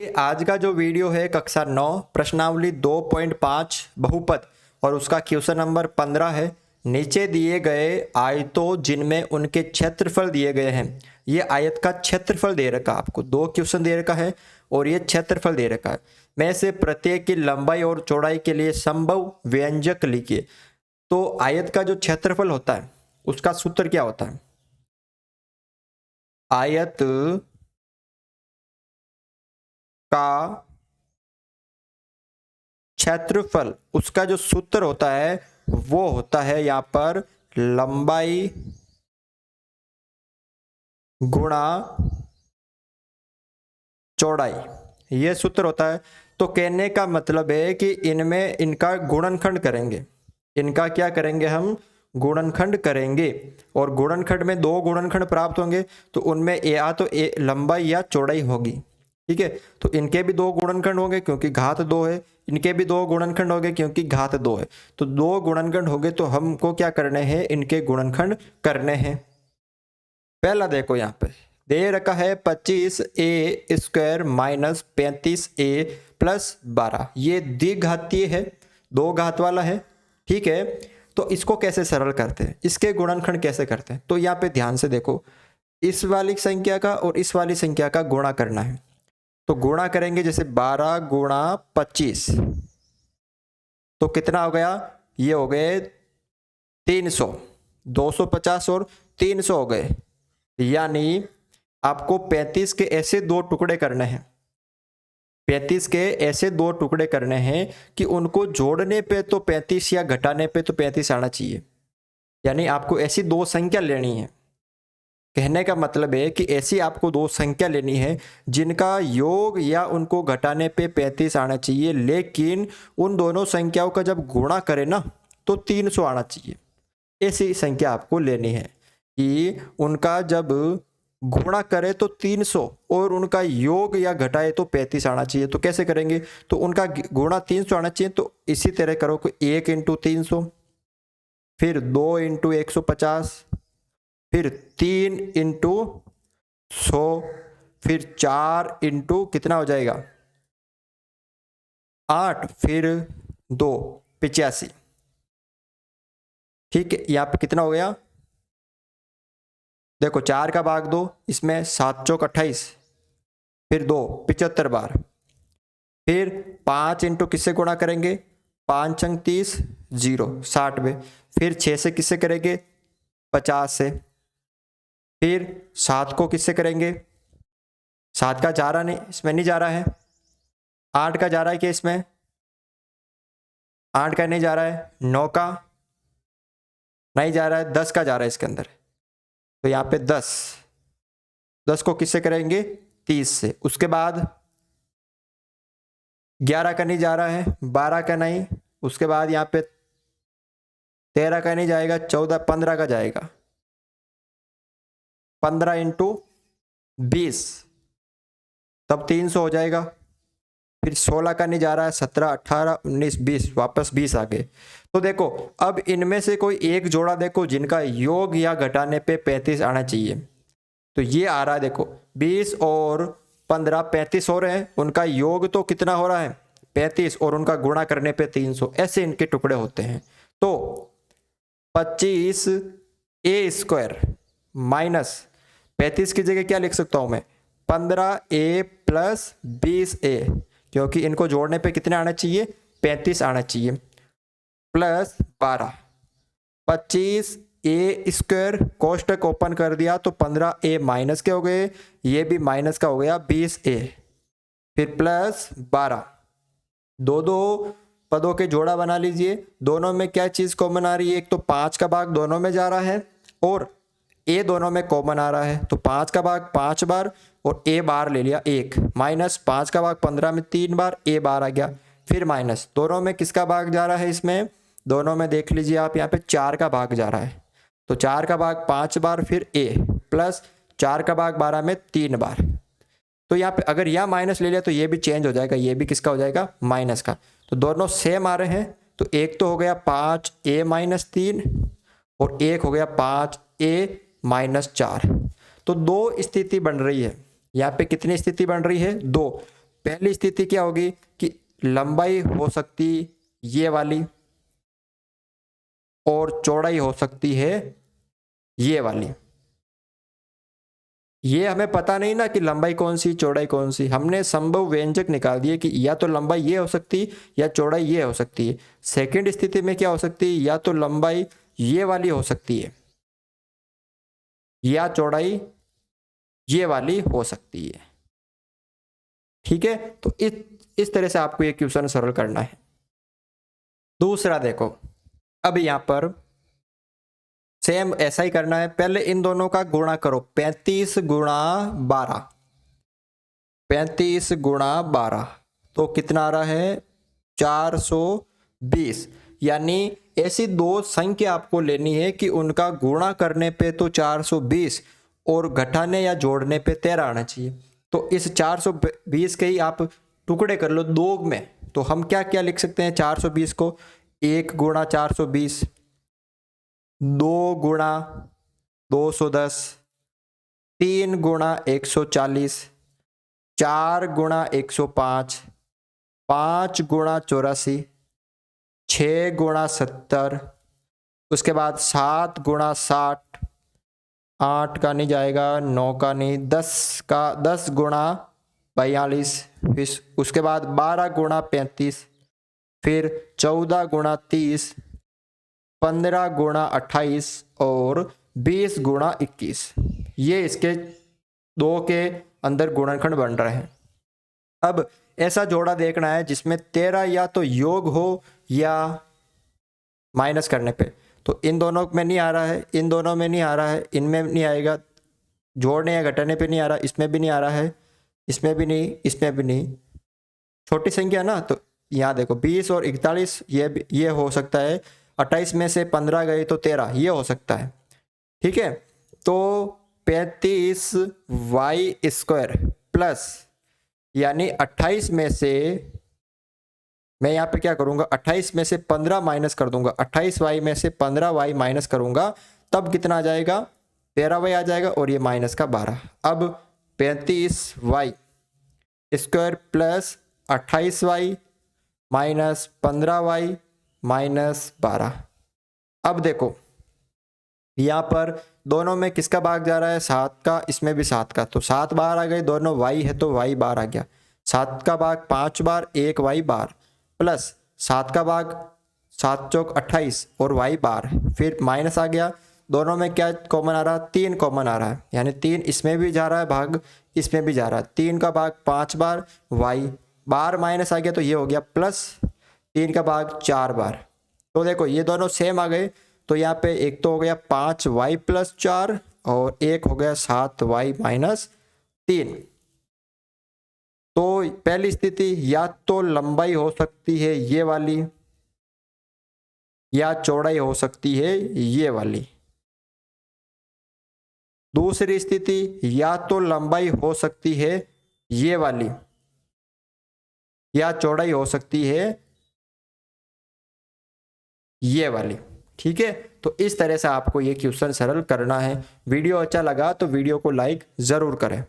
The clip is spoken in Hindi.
आज का जो वीडियो है कक्षा 9 प्रश्नावली 2.5 बहुपद और उसका क्वेश्चन नंबर 15 है। नीचे दिए गए आयतों जिनमें उनके क्षेत्रफल दिए गए हैं, ये आयत का क्षेत्रफल दे रखा आपको, दो क्वेश्चन दे रखा है और ये क्षेत्रफल दे रखा है। में से प्रत्येक की लंबाई और चौड़ाई के लिए संभव व्यंजक लिखिए। तो आयत का जो क्षेत्रफल होता है उसका सूत्र क्या होता है? आयत का क्षेत्रफल, उसका जो सूत्र होता है वो होता है यहां पर लंबाई गुणा चौड़ाई, ये सूत्र होता है। तो कहने का मतलब है कि इनमें इनका गुणनखंड करेंगे, इनका क्या करेंगे हम? गुणनखंड करेंगे। और गुणनखंड में दो गुणनखंड प्राप्त होंगे, तो उनमें या तो लंबाई या चौड़ाई होगी। ठीक है, तो इनके भी दो गुणनखंड होंगे क्योंकि घात 2 है, इनके भी दो गुणनखंड होंगे क्योंकि घात 2 है। तो दो गुणनखंड होंगे तो हमको क्या करने हैं? इनके गुणनखंड करने हैं। पहला देखो यहाँ पे दे रखा है 25a² माइनस 35a प्लस 12, ये द्विघातीय है, दो घात वाला है। ठीक है, तो इसको कैसे सरल करते हैं, इसके गुणनखंड कैसे करते हैं? तो यहाँ पे ध्यान से देखो, इस वाली संख्या का और इस वाली संख्या का गुणा करना है। तो गुणा करेंगे, जैसे 12 गुणा 25 तो कितना हो गया? ये हो गए 300, 250 और 300 हो गए। यानी आपको 35 के ऐसे दो टुकड़े करने हैं, 35 के ऐसे दो टुकड़े करने हैं कि उनको जोड़ने पे तो 35 या घटाने पे तो 35 आना चाहिए। यानी आपको ऐसी दो संख्या लेनी है। कहने का मतलब है कि ऐसी आपको दो संख्या लेनी है जिनका योग या उनको घटाने पे 35 आना चाहिए, लेकिन उन दोनों संख्याओं का जब गुणा करें ना तो 300 आना चाहिए। ऐसी संख्या आपको लेनी है कि उनका जब गुणा करे तो 300 और उनका योग या घटाए तो 35 आना चाहिए। तो कैसे करेंगे? तो उनका गुणा 300 आना चाहिए, तो इसी तरह करो कि 1 इंटू 300, फिर 2 इंटू 150, फिर 3 इंटू 100, फिर 4 इंटू कितना हो जाएगा 8, फिर 2 85। ठीक है, यहाँ पे कितना हो गया? देखो 4 का भाग 2, इसमें 7 चौक 28, फिर 2 75 बार, फिर 5 इंटू किससे गुणा करेंगे? 5 अंक 30 0 60 में, फिर 6 से किससे करेंगे? 50 से, फिर 7 को किससे करेंगे? 7 का जा रहा नहीं, इसमें नहीं जा रहा है। 8 का जा रहा है क्या इसमें? 8 का नहीं जा रहा है। 9 का नहीं जा रहा है। 10 का जा रहा है इसके अंदर। तो यहाँ पे 10 को किससे करेंगे? 30 से। उसके बाद 11 का नहीं जा रहा है, 12 का नहीं, उसके बाद यहाँ पे 13 का नहीं जाएगा, 14 15 का जाएगा। 15 इंटू 20 तब 300 हो जाएगा। फिर 16 का नहीं जा रहा है, 17 18 19 20, वापस 20 आ गए। तो देखो अब इनमें से कोई एक जोड़ा देखो जिनका योग या घटाने पे 35 आना चाहिए। तो ये आ रहा है, देखो 20 और 15 35 हो रहे हैं, उनका योग तो कितना हो रहा है 35 और उनका गुणा करने पे 300, ऐसे इनके टुकड़े होते हैं। तो 25a² माइनस 35 की जगह क्या लिख सकता हूं मैं? 15a प्लस 20a, क्योंकि इनको जोड़ने पे कितने आना चाहिए? 35 आना चाहिए, प्लस 12 25a² कोष्टक ओपन कर दिया तो 15a माइनस के हो गए, ये भी माइनस का हो गया 20a, फिर प्लस 12, दो पदों के जोड़ा बना लीजिए। दोनों में क्या चीज कॉमन आ रही है? एक तो 5 का भाग दोनों में जा रहा है और a दोनों में कॉमन आ रहा है, तो 5 का भाग 5 बार और a बार ले लिया 1, माइनस 5 का भाग 15 में 3 बार, a बार आ गया, फिर माइनस दोनों में किसका भाग जा रहा है? इसमें दोनों में देख लीजिए आप, यहाँ पे 4 का भाग जा रहा है, तो 4 का भाग 5 बार, फिर a प्लस 4 का भाग 12 में 3 बार। तो यहाँ पे अगर यह माइनस ले लिया तो ये भी चेंज हो जाएगा, ये भी किसका हो जाएगा? माइनस का। तो दोनों सेम आ रहे हैं, तो एक तो हो गया 5a माइनस 3 और एक हो गया 5a माइनस 4। तो दो स्थिति बन रही है। यहाँ पे कितनी स्थिति बन रही है? 2। पहली स्थिति क्या होगी कि लंबाई हो सकती ये वाली और चौड़ाई हो सकती है ये वाली। ये हमें पता नहीं ना कि लंबाई कौन सी चौड़ाई कौन सी, हमने संभव व्यंजक निकाल दिए कि या तो लंबाई ये हो सकती या चौड़ाई ये हो सकती है। सेकंड स्थिति में क्या हो सकती है, या तो लंबाई ये वाली हो सकती है या चौड़ाई ये वाली हो सकती है। ठीक है, तो इस तरह से आपको ये क्वेश्चन सरल करना है। दूसरा देखो, अब यहां पर सेम ऐसा ही करना है। पहले इन दोनों का गुणा करो, 35 गुणा 12, 35 गुणा 12 तो कितना आ रहा है 420। यानी ऐसी दो संख्या आपको लेनी है कि उनका गुणा करने पे तो 420 और घटाने या जोड़ने पे 13 आना चाहिए। तो इस 420 के ही आप टुकड़े कर लो दो में, तो हम क्या क्या लिख सकते हैं 420 को, 1 गुणा 420, 2 गुणा 210, 3 गुणा 140, 4 गुणा 105, 5 गुणा 84, 6 गुणा 70, उसके बाद 7 गुणा 60, 8 का नहीं जाएगा, 9 का नहीं, 10 गुणा 42, फिर उसके बाद 12 गुणा 35, फिर 14 गुणा 30, 15 गुणा 28 और 20 गुणा 21। ये इसके दो के अंदर गुणनखंड बन रहे हैं। अब ऐसा जोड़ा देखना है जिसमें 13 या तो योग हो या माइनस करने पे। तो इन दोनों में नहीं आ रहा है, इन दोनों में नहीं आ रहा है, इनमें नहीं आएगा, जोड़ने या घटाने पे नहीं आ रहा, इसमें भी नहीं आ रहा है, इसमें भी नहीं, इसमें भी नहीं। छोटी संख्या ना, तो यहाँ देखो 20 और 41 ये हो सकता है, 28 में से 15 गए तो 13 ये हो सकता है। ठीक है, तो 35y² प्लस, यानी 28 में से मैं यहाँ पे क्या करूँगा, 28 में से 15 माइनस कर दूंगा, 28y में से 15y माइनस करूँगा, तब कितना आ जाएगा 13y आ जाएगा और ये माइनस का 12। अब 35y² plus 28y minus 15y minus 12। अब देखो यहाँ पर दोनों में किसका भाग जा रहा है 7 का, इसमें भी 7 का, तो 7 बार आ गए, दोनों y है तो y बार आ गया। 7 का भाग 5 बार, 1 y बार, प्लस 7 का भाग 7 चौक 28 और y बार, फिर माइनस आ गया। दोनों में क्या कॉमन आ रहा है 3 कॉमन आ रहा है, यानी 3 इसमें भी जा रहा है भाग, इसमें भी जा रहा है। 3 का भाग 5 बार, y बार माइनस आ गया तो ये हो गया प्लस 3 का भाग 4 बार। तो देखो ये दोनों सेम आ गए, तो यहाँ पे एक तो हो गया 5y प्लस 4 और एक हो गया 7y माइनस 3। तो पहली स्थिति या तो लंबाई हो सकती है ये वाली या चौड़ाई हो सकती है ये वाली। दूसरी स्थिति या तो लंबाई हो सकती है ये वाली या चौड़ाई हो सकती है ये वाली। ठीक है, तो इस तरह से आपको ये क्वेश्चन सरल करना है। वीडियो अच्छा लगा तो वीडियो को लाइक जरूर करें।